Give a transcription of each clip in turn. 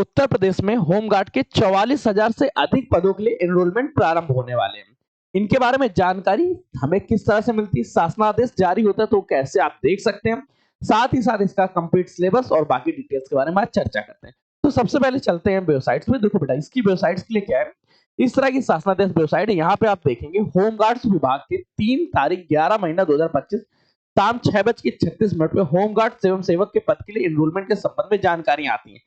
उत्तर प्रदेश में होमगार्ड के 44,000 से अधिक पदों के लिए एनरोलमेंट प्रारंभ होने वाले हैं। इनके बारे में जानकारी हमें किस तरह से मिलती है, शासनादेश जारी होता है तो कैसे आप देख सकते हैं, साथ ही साथ इसका कंप्लीट सिलेबस और बाकी डिटेल्स के बारे में आज चर्चा करते हैं। तो सबसे पहले चलते हैं वेबसाइट्स में। देखो बेटा, इसकी वेबसाइट्स के लिए क्या है, इस तरह की शासनादेश वेबसाइट है। यहाँ पे आप देखेंगे होमगार्ड्स विभाग के 3 तारीख 11 महीना 2025 शाम 6:36 पे होमगार्ड एवं सेवक के पद के लिए एनरोलमेंट के संबंध में जानकारी आती है।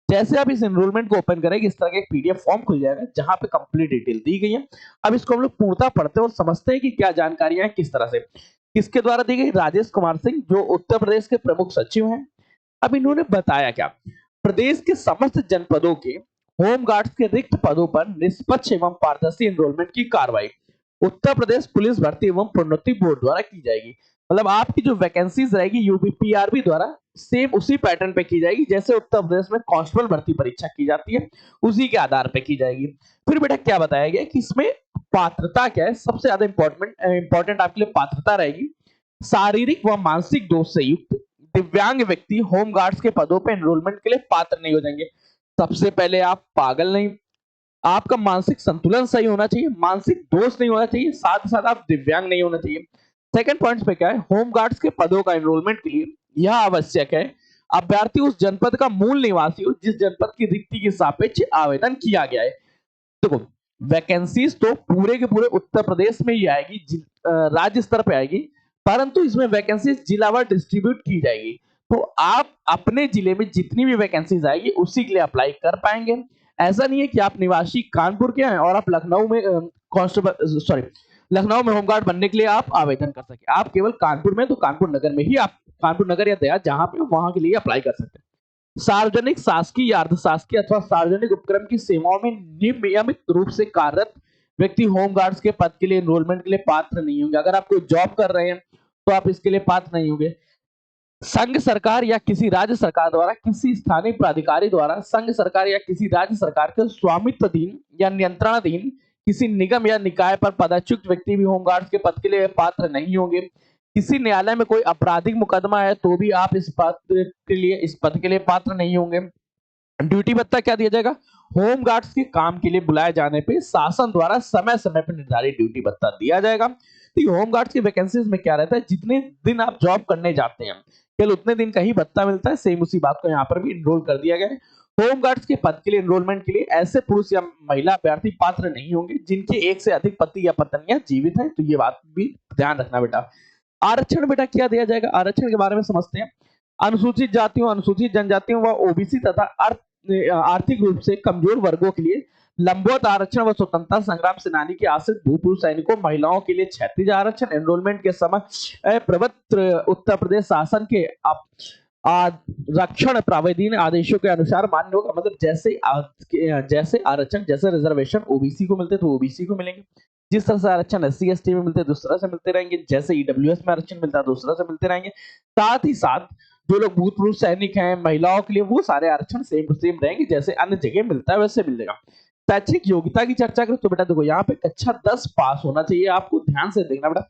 जैसे आप इस एनरोलमेंट को ओपन करेंगे, इस तरह का एक पीडीएफ फॉर्म खुल जाएगा जहां पे कंप्लीट डिटेल दी गई है। अब इसको हम लोग पूर्णतः पढ़ते हैं और समझते हैं कि क्या जानकारियां हैं, किस तरह से किसके द्वारा दी गई। राजेश कुमार सिंह जो उत्तर प्रदेश के प्रमुख सचिव हैं, अब इन्होंने बताया क्या, प्रदेश के समस्त जनपदों के होमगार्ड्स के रिक्त पदों पर निष्पक्ष एवं पारदर्शी एनरोलमेंट की कार्रवाई उत्तर प्रदेश पुलिस भर्ती एवं प्रोन्नति बोर्ड द्वारा की जाएगी। मतलब आपकी जो वैकेंसीज रहेगी यूपीपीआरबी द्वारा सेम उसी पैटर्न पे की जाएगी जैसे उत्तर प्रदेश में कांस्टेबल भर्ती परीक्षा की जाती है, उसी के आधार पे की जाएगी। फिर बेटा क्या बताया गया कि इसमें पात्रता क्या है, सबसे ज्यादा इंपॉर्टेंट आपके लिए पात्रता रहेगी। शारीरिक व मानसिक दोष से युक्त दिव्यांग व्यक्ति होमगार्ड्स के पदों पर एनरोलमेंट के लिए पात्र नहीं हो जाएंगे। सबसे पहले आप पागल नहीं, आपका मानसिक संतुलन सही होना चाहिए, मानसिक दोष नहीं होना चाहिए, साथ ही साथ आप दिव्यांग नहीं होना चाहिए। सेकंड पॉइंट पे क्या है, होमगार्ड्स के पदों का एनरोलमेंट के लिए यह आवश्यक है अभ्यर्थी उस जनपद का मूल निवासी हो जिस जनपद की रिक्ति के सापेक्ष आवेदन किया गया है। देखो, वैकेंसीज तो पूरे के पूरे उत्तर प्रदेश में ही आएगी, राज्य स्तर पे आएगी, परंतु इसमें वैकेंसीज जिलावार डिस्ट्रीब्यूट की जाएगी। तो आप अपने जिले में जितनी भी वैकेंसीज आएगी उसी के लिए अप्लाई कर पाएंगे। ऐसा नहीं है कि आप निवासी कानपुर के हैं और आप लखनऊ में लखनऊ में होमगार्ड बनने के लिए आप आवेदन कर सके। आप केवल कानपुर में तो कानपुर नगर में ही आप कानपुर नगर या दया जहां पे वहां के लिए अप्लाई कर सकते हैं। सार्वजनिक शासकीय या अर्धशासकीय अथवा सार्वजनिक उपक्रम की सेवाओं में नियमित रूप से कार्यरत व्यक्ति होमगार्ड्स के पद के लिए एनरोलमेंट के लिए पात्र नहीं होंगे। अगर आप कोई जॉब कर रहे हैं तो आप इसके लिए पात्र नहीं होंगे। संघ सरकार या किसी राज्य सरकार द्वारा, किसी स्थानीय प्राधिकारी द्वारा, संघ सरकार या किसी राज्य सरकार के स्वामित्वाधीन या नियंत्रणाधीन किसी निगम या निकाय पर पदच्युत व्यक्ति भी होमगार्ड्स के पद के लिए पात्र नहीं होंगे। किसी न्यायालय में कोई आपराधिक मुकदमा है तो भी आप इस पद के लिए पात्र नहीं होंगे। ड्यूटी भत्ता क्या दिया जाएगा, होमगार्ड्स के काम के लिए बुलाए जाने पे शासन द्वारा समय समय पर निर्धारित ड्यूटी भत्ता दिया जाएगा। तो होमगार्ड्स की वैकेंसीज में क्या रहता है, जितने दिन आप जॉब करने जाते हैं केवल उतने दिन का ही भत्ता मिलता है। सेम उसी बात को यहाँ पर भी इनरोल कर दिया गया है। होमगार्ड्स के पद के लिए एनरोलमेंट के लिए ऐसे पुरुष या महिला अभ्यर्थी पात्र नहीं होंगे जिनके एक से अधिक पति या पत्नियां जीवित हैं। तो ये बात भी ध्यान रखना बेटा। आरक्षण बेटा क्या दिया जाएगा, आरक्षण के बारे में समझते हैं। अनुसूचित जातियों, अनुसूचित जनजातियों व ओबीसी तथा आर्थिक रूप से कमजोर वर्गों के लिए लंबवत आरक्षण व स्वतंत्रता संग्राम सेनानी के आश्रित भूतपूर्व सैनिकों, महिलाओं के लिए क्षैतिज आरक्षण एनरोलमेंट के समय प्रवृत्त उत्तर प्रदेश शासन के आरक्षण प्रावधान आदेशों के अनुसार मान्य होगा। मतलब जैसे आरक्षण, जैसे रिजर्वेशन ओबीसी को मिलते तो ओबीसी को मिलेंगे, जिस तरह से आरक्षण एससी एसटी में मिलते हैं दूसरी तरह से मिलते रहेंगे, जैसे ईडब्ल्यूएस में आरक्षण मिलता है दूसरी तरह से मिलते रहेंगे। साथ ही साथ जो लोग भूतपूर्व सैनिक हैं, महिलाओं के लिए वो सारे आरक्षण सेम टू सेम रहेंगे, जैसे अन्य जगह मिलता है वैसे मिलेगा। शैक्षिक योग्यता की चर्चा करें तो बेटा देखो, यहाँ पे कक्षा 10 पास होना चाहिए। आपको ध्यान से देखना बेटा,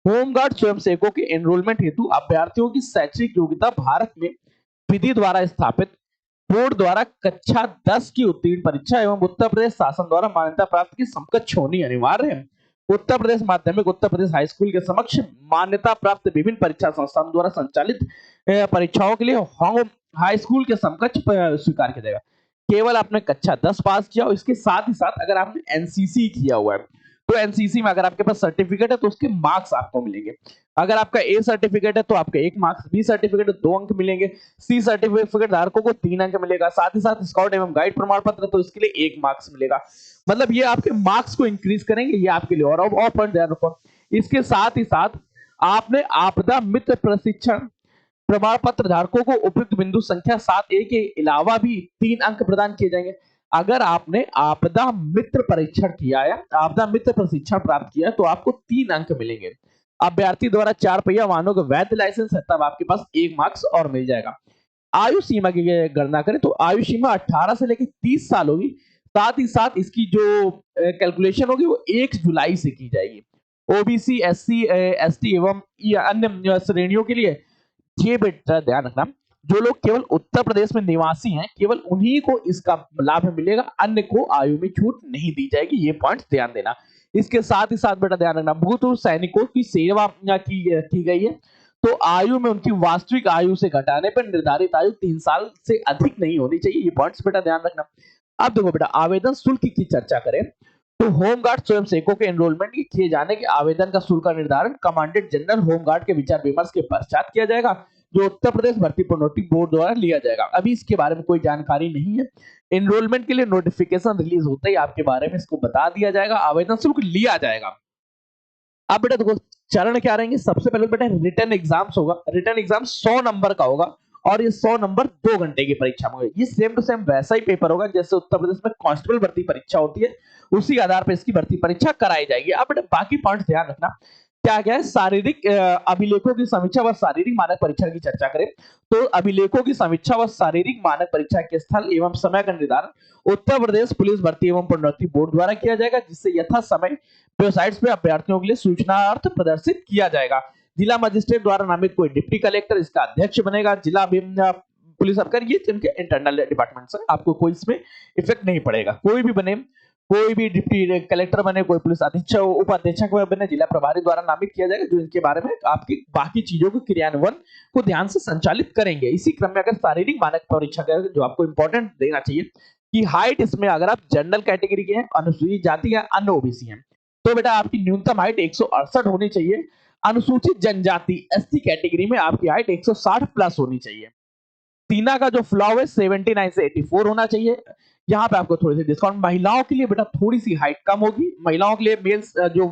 होमगार्ड स्वयंसेवकों के एनरोलमेंट हेतु अभ्यर्थियों की शैक्षिक योग्यता भारत में विधि द्वारा स्थापित बोर्ड द्वारा कक्षा 10 की उत्तीर्ण परीक्षा एवं उत्तर प्रदेश शासन द्वारा मान्यता प्राप्त की समकक्ष होनी अनिवार्य है। उत्तर प्रदेश माध्यमिक, उत्तर प्रदेश हाई स्कूल के समक्ष मान्यता प्राप्त विभिन्न परीक्षा संस्थानों द्वारा संचालित परीक्षाओं के लिए हाई स्कूल के समकक्ष स्वीकार किया जाएगा। केवल आपने कक्षा 10 पास किया और इसके साथ ही साथ अगर आपने एनसीसी किया हुआ है तो एनसीसी में अगर आपके पास सर्टिफिकेट है तो उसके मार्क्स आपको मिलेंगे। अगर आपका ए सर्टिफिकेट है तो आपके 1 मार्क्स, बी सर्टिफिकेट 2 अंक मिलेंगे, सी सर्टिफिकेट धारकों को 3 अंक मिलेगा। साथ ही साथ स्काउट एवं गाइड प्रमाण पत्र तो इसके लिए 1 मार्क्स मिलेगा। मतलब ये आपके मार्क्स को इंक्रीज करेंगे, ये आपके लिए। और पॉइंट ध्यान रखो, इसके साथ ही साथ आपने आपदा मित्र प्रशिक्षण प्रमाण पत्र धारकों को उपयुक्त बिंदु संख्या 7A के अलावा भी 3 अंक प्रदान किए जाएंगे। अगर आपने आपदा मित्र परीक्षण किया है, आपदा मित्र प्रशिक्षण प्राप्त किया है तो आपको 3 अंक मिलेंगे। अभ्यर्थी द्वारा 4 पहिया वाहनों का वैध लाइसेंस है तब आपके पास 1 मार्क्स और मिल जाएगा। आयु सीमा की गणना करें तो आयु सीमा 18 से लेकर 30 साल होगी। साथ ही साथ इसकी जो कैलकुलेशन होगी वो 1 जुलाई से की जाएगी। ओबीसी, एससी, एसटी एवं अन्य श्रेणियों के लिए ये बेटा ध्यान रखना, जो लोग केवल उत्तर प्रदेश में निवासी हैं, केवल उन्हीं को इसका लाभ मिलेगा, अन्य को आयु में छूट नहीं दी जाएगी। ये पॉइंट ध्यान देना। इसके साथ ही साथ बेटा ध्यान रखना, भूतपूर्व सैनिकों की सेवा की गई है, तो आयु में उनकी वास्तविक आयु से घटाने पर निर्धारित आयु 3 साल से अधिक नहीं होनी चाहिए। ये पॉइंट्स बेटा ध्यान रखना। अब देखो बेटा, आवेदन शुल्क की चर्चा करें तो होमगार्ड स्वयंसेवकों के एनरोलमेंट के किए जाने के आवेदन का शुल्क का निर्धारण कमांडेंट जनरल होमगार्ड के विचार विमर्श के पश्चात किया जाएगा, जो उत्तर प्रदेश भर्ती प्रोन्नति बोर्ड द्वारा लिया जाएगा। अभी इसके बारे में कोई जानकारी नहीं है। एनरोलमेंट के लिए नोटिफिकेशन रिलीज होते ही आपके बारे में इसको बता दिया जाएगा, आवेदन शुल्क लिया जाएगा। अब बेटा देखो चरण क्या रहेंगे। सबसे पहले बेटा रिटन एग्जाम्स होगा। रिटन एग्जाम 100 नंबर का होगा और ये 100 नंबर 2 घंटे की परीक्षा में होगी। ये सेम टू सेम वैसा ही पेपर होगा जैसे उत्तर प्रदेश में कांस्टेबल भर्ती परीक्षा होती है, उसी आधार पर इसकी भर्ती परीक्षा कराई जाएगी। अब बेटा बाकी पॉइंट ध्यान रखना। क्या क्या है, शारीरिक अभिलेखों की समीक्षा व शारीरिक मानक परीक्षा की चर्चा करें तो अभिलेखों की समीक्षा व शारीरिक मानक परीक्षा के स्थल एवं समय का निर्धारण उत्तर प्रदेश पुलिस भर्ती एवं प्रोन्नति बोर्ड द्वारा किया जाएगा, जिससे यथा समय वेबसाइट्स पे अभ्यर्थियों के लिए सूचनार्थ प्रदर्शित किया जाएगा। जिला मजिस्ट्रेट द्वारा नामित कोई डिप्टी कलेक्टर इसका अध्यक्ष बनेगा। जिला पुलिस अधिकारी, ये इनके इंटरनल डिपार्टमेंट्स है, आपको कोई इसमें इफेक्ट नहीं पड़ेगा। कोई भी बने, कोई भी डिप्टी कलेक्टर बने, कोई पुलिस अधीक्षक उपाधीक्षक बने, जिला प्रभारी द्वारा नामित किया जाएगा, जो इनके बारे में आपकी बाकी चीजों को क्रियान्वयन को ध्यान से संचालित करेंगे। इसी क्रम में अगर शारीरिक मानक परीक्षा का जो आपको इंपॉर्टेंट देना चाहिए कि हाइट, इसमें अगर आप जनरल कैटेगरी के हैं, अनुसूचित जाति या अन्य ओबीसी हैं, तो बेटा आपकी न्यूनतम हाइट 168 होनी चाहिए। अनुसूचित जनजाति एसटी कैटेगरी में आपकी हाइट 160 प्लस होनी चाहिए। सीना का जो फ्लॉ है 79 से 84 होना चाहिए। यहाँ पे आपको थोड़ी सी डिस्काउंट। महिलाओं के लिए बेटा थोड़ी सी हाइट कम होगी। महिलाओं के लिए मेल्स जो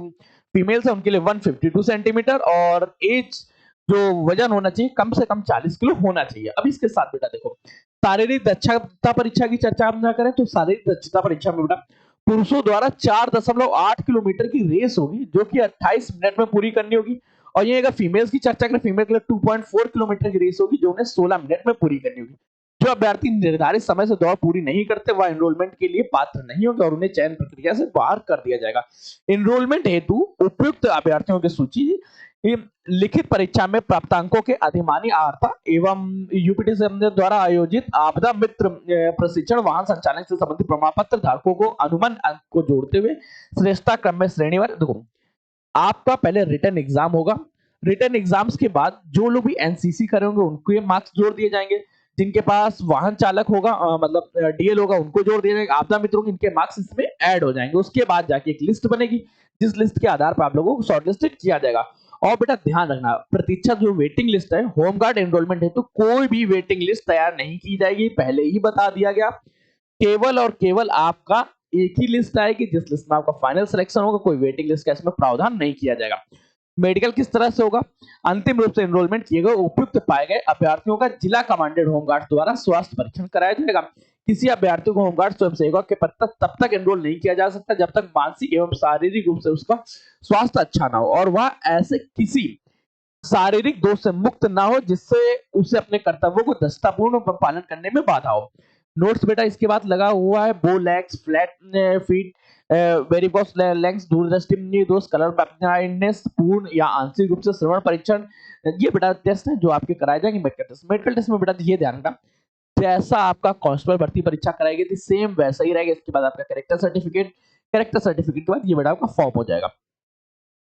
फीमेल्स है उनके लिए 152 सेंटीमीटर और एज जो वजन होना चाहिए कम से कम 40 किलो होना चाहिए। अब इसके साथ बेटा देखो शारीरिक दक्षता परीक्षा की चर्चा हम ना करें तो शारीरिक दक्षता परीक्षा में बेटा पुरुषों द्वारा 4.8 किलोमीटर की रेस होगी, जो कि 28 मिनट में पूरी करनी होगी। और ये अगर फीमेल्स की चर्चा करें, फीमेल के लिए 2.4 किलोमीटर की रेस होगी, जो उन्हें 16 मिनट में पूरी करनी होगी। जो अभ्यर्थी निर्धारित समय से दौड़ पूरी नहीं करते वह एनरोलमेंट के लिए पात्र नहीं होंगे और उन्हें चयन प्रक्रिया से बाहर कर दिया जाएगा। एनरोलमेंट हेतु उपयुक्त अभ्यर्थियों की सूची लिखित परीक्षा में प्राप्तांकों के अधिमानी आर्ता एवं यूपीटी द्वारा आयोजित आपदा मित्र प्रशिक्षण वाहन संचालन से संबंधित प्रमाण पत्र धारकों को अनुमान अंक को जोड़ते हुए श्रेष्ठता क्रम में श्रेणीवार। देखो आपका पहले रिटन एग्जाम होगा। रिटन एग्जाम्स के बाद जो लोग भी एनसीसी करेंगे उनको ये मार्क्स जोड़ दिए जाएंगे। जिनके पास वाहन चालक होगा मतलब डीएल होगा उनको जोड़ दिया जाएगा। आपदा मित्रों के इनके मार्क्स इसमें ऐड हो जाएंगे। उसके बाद जाके एक लिस्ट बनेगी, जिस लिस्ट के आधार पर आप लोगों को शॉर्टलिस्टेड किया जाएगा। और बेटा ध्यान रखना, प्रतीक्षा जो वेटिंग लिस्ट है होमगार्ड एनरोलमेंट है तो कोई भी वेटिंग लिस्ट तैयार नहीं की जाएगी, पहले ही बता दिया गया। केवल और केवल आपका एक ही लिस्ट आएगी, जिस लिस्ट में आपका फाइनल सिलेक्शन होगा। कोई वेटिंग लिस्ट का इसमें प्रावधान नहीं किया जाएगा। मेडिकल किस तरह से होगा, अंतिम रूप से एनरोलमेंट किए गए उपयुक्त पाए गए अभ्यर्थियों का जिला कमांडेंट होमगार्ड द्वारा स्वास्थ्य परीक्षण कराया जाएगा। किसी अभ्यर्थी को होमगार्ड स्वयंसेवक के पद तब तक एनरोल नहीं किया जा सकता जब तक मानसिक एवं शारीरिक रूप से उसका स्वास्थ्य अच्छा ना हो और वह ऐसे किसी शारीरिक दोष से मुक्त ना हो जिससे उसे अपने कर्तव्यों को दृढ़तापूर्ण पालन करने में बाधा हो। नोट्स बेटा इसके बाद लगा हुआ है। Bow legs, flat feet, varicose legs, दूरदृष्टि दोष, कलर ब्लाइंडनेस, पूर्ण या आंशिक रूप से श्रवण परीक्षण, ये बेटा टेस्ट है जो आपके कराए जाएंगे मेडिकल टेस्ट। मेडिकल टेस्ट में बेटा ये ध्यान रखना, जैसा आपका कांस्टेबल भर्ती परीक्षा कराई गई थी सेम वैसा ही रहेगा। इसके बाद आपका कैरेक्टर सर्टिफिकेट के बाद ये बेटा आपका फॉर्म हो जाएगा।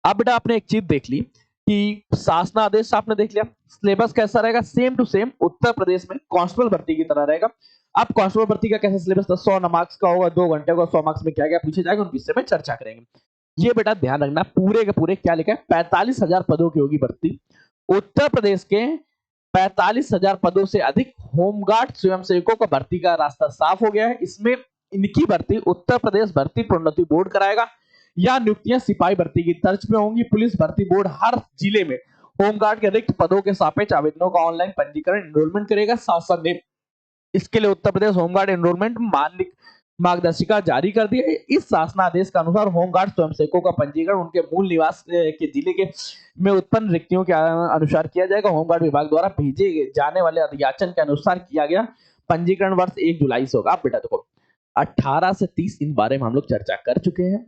अब बेटा आपने एक चीज देख ली कि शासनादेश आपने देख लिया। सिलेबस कैसा रहेगा, same to same Uttar Pradesh में कांस्टेबल भर्ती की तरह रहेगा। अब कांस्टेबल भर्ती का कैसा सिलेबस था, 100 मार्क्स का होगा, 2 घंटे का। 100 मार्क्स में क्या क्या पूछे जाएगा उन विषय में चर्चा करेंगे। ये बेटा ध्यान रखना, पूरे के पूरे क्या लिखा है, 45,000 पदों की होगी भर्ती। उत्तर प्रदेश के 45,000 पदों से अधिक होमगार्ड स्वयंसेवकों का भर्ती का रास्ता साफ हो गया है। इसमें इनकी भर्ती उत्तर प्रदेश भर्ती प्रोन्नति बोर्ड कराएगा या नियुक्तियां सिपाही भर्ती की तर्ज पे होंगी। पुलिस भर्ती बोर्ड हर जिले में होमगार्ड के रिक्त पदों के सापेक्ष आवेदनों का ऑनलाइन पंजीकरण एनरोलमेंट करेगा। शासन ने इसके लिए उत्तर प्रदेश होमगार्ड एनरोलमेंट मार्गदर्शिका जारी कर दी है। इस शासनादेश के अनुसार होमगार्ड स्वयंसेवकों का पंजीकरण उनके मूल निवास के जिले के में उत्पन्न रिक्तियों के अनुसार किया जाएगा। होमगार्ड विभाग द्वारा भेजे जाने वाले अधियाचन के अनुसार किया गया पंजीकरण वर्ष 1 जुलाई से होगा। अब बेटा देखो 18 से 30 इन बारे में हम लोग चर्चा कर चुके हैं।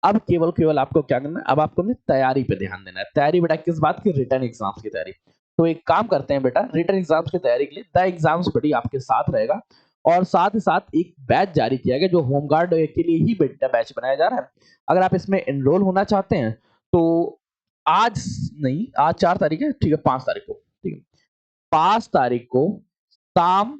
अब केवल आपको क्या करना है, अब आपको तैयारी पे ध्यान देना है। तैयारी बेटा किस बात की, रिटर्न एग्जाम्स की तैयारी। तो एक काम करते हैं बेटा, रिटन एग्जाम्स की तैयारी के लिए द एग्जाम्स बडी आपके साथ रहेगा और साथ ही साथ एक बैच जारी किया गया जो होमगार्ड के लिए ही बेटा बैच बनाया जा रहा है। अगर आप इसमें एनरोल होना चाहते हैं तो आज नहीं, आज 4 तारीख है, ठीक है, 5 तारीख को, ठीक है, 5 तारीख को शाम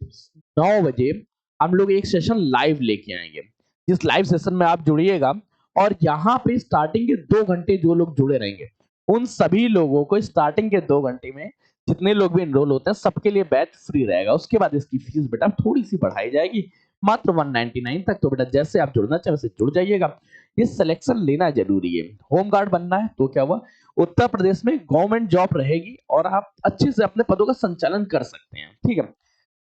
9 बजे हम लोग एक सेशन लाइव लेके आएंगे। जिस लाइव सेशन में आप जुड़िएगा और यहाँ पे स्टार्टिंग के 2 घंटे जो लोग जुड़े रहेंगे उन सभी लोगों को स्टार्टिंग के 2 घंटे में जितने लोग भी एनरोल होते हैं सबके लिए बैच फ्री रहेगा। उसके बाद इसकी फीस बेटा थोड़ी सी बढ़ाई जाएगी, मात्र 199 तक। तो बेटा जैसे आप जुड़ना चाहे वैसे जुड़ जाइएगा। ये सिलेक्शन लेना जरूरी है, होम गार्ड बनना है तो क्या हुआ, उत्तर प्रदेश में गवर्नमेंट जॉब रहेगी और आप अच्छे से अपने पदों का संचालन कर सकते हैं, ठीक है।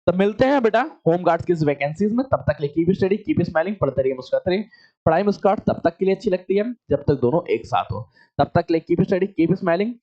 तो मिलते हैं बेटा होम गार्ड की इस वैकेंसीज में। तब तक के लिए कीप स्टडी, कीप स्माइलिंग, पढ़ते रहिए, मुस्कुराते रहिए। पढ़ाई मुस्कुराहट तब तक के लिए अच्छी लगती है जब तक दोनों एक साथ हो। तब तक के लिए कीप स्टडी, कीप स्माइलिंग,